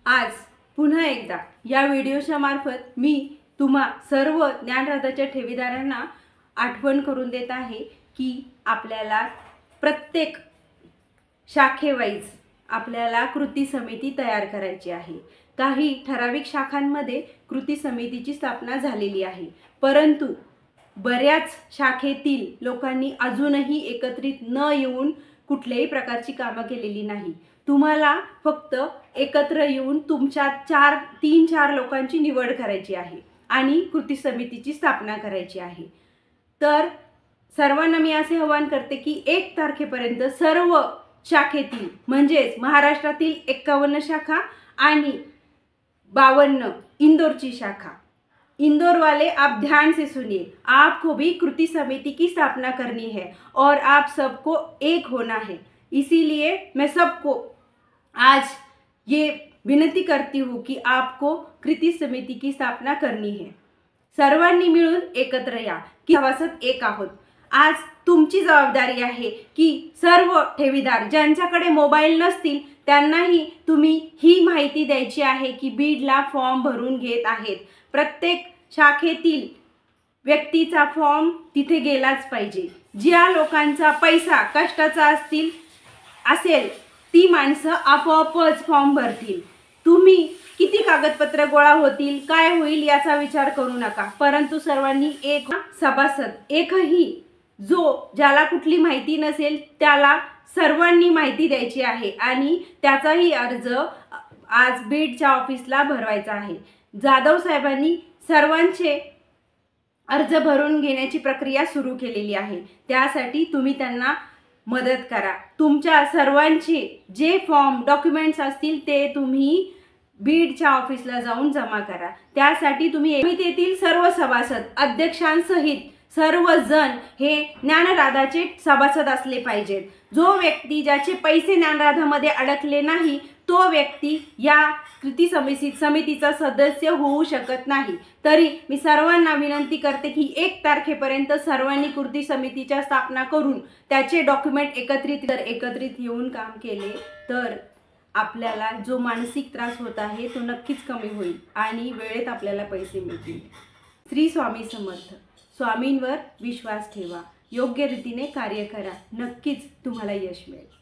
आज पुन्हा एकदा या व्हिडिओच्या मार्फत मी तुम्हा सर्व ज्ञानरथाच्या ठेवीदारांना आठवण करून देत आहे की आपल्याला प्रत्येक शाखेवाईज आपल्याला कृती समिती तयार करायची आहे। काही ठराविक शाखांमध्ये कृती समितीची स्थापना झालेली आहे, परंतु बऱ्याच शाखेतील लोकांनी अजूनही एकत्रित न येऊन कुठल्याही प्रकारची कामे केलेली नाही। तुम्हाला फक्त एकत्र येऊन तुमच्या 3-4 लोकांची निवड करायची आहे आणि कृती समितीची स्थापना करायची आहे। तर सर्वांना मी असे आवाहन करते की 1 तारखेपर्यंत सर्व शाखेतील म्हणजे महाराष्ट्रातील 51 शाखा आणि 52 इंदौरची शाखा, इंदौर वाले आप ध्यान से सुनिए, आपको भी कृति समिति की स्थापना करनी है और आप सबको एक होना है। इसीलिए मैं सबको आज ये विनंती करती हूँ कि आपको कृति समिति की स्थापना करनी है। सर्वांनी मिळून एकत्र या की सभासद एक आहोत। आज तुमची जबाबदारी आहे की सर्व ठेवीदार ज्यांच्याकडे मोबाईल नसतील त्यांनाही तुम्ही ही माहिती द्यायची आहे की बीडला फॉर्म भरून घेत आहेत। प्रत्येक शाखेतील व्यक्तीचा फॉर्म तिथे गेलाच पाहिजे। ज्या लोकांचा पैसा कष्टाचा असेल ती माणसं आपोआपच फॉर्म भरतील। तुम्ही किती कागदपत्र गोळा होतील काय होईल याचा विचार करू नका, परंतु सर्वांनी एक सभासद एकही ज्याला कुठली माहिती नसेल त्याला सर्वांनी माहिती द्यायची आहे आणि त्याचाही अर्ज आज बीडच्या ऑफिसला भरवायचा आहे। जाधव साहेबांनी सर्वांचे अर्ज भरून घेण्याची प्रक्रिया सुरू केलेली आहे, त्यासाठी तुम्ही त्यांना मदत करा। तुमच्या सर्वांचे जे फॉर्म डॉक्युमेंट्स असतील ते तुम्ही बीडच्या ऑफिसला जाऊन जमा करा। त्यासाठी तुम्ही समितीतील सर्व सभासद अध्यक्षांसहित सर्वजण हे ज्ञानराधाचे सभासद असले पाहिजेत। जो व्यक्ती ज्याचे पैसे ज्ञानराधामध्ये अडकले नाही तो व्यक्ती या कृती समितीचा सदस्य होऊ शकत नाही। तरी मी सर्वांना विनंती करते की 1 तारखेपर्यंत सर्वांनी कृती समितीच्या स्थापना करून त्याचे डॉक्युमेंट एकत्रित येऊन काम केले तर आपल्याला जो मानसिक त्रास होत आहे तो नक्कीच कमी होईल आणि वेळेत आपल्याला पैसे मिळतील। श्री स्वामी समर्थ। स्वामींवर विश्वास ठेवा, योग्य रीतीने कार्य करा, नक्कीच तुम्हाला यश मिळेल।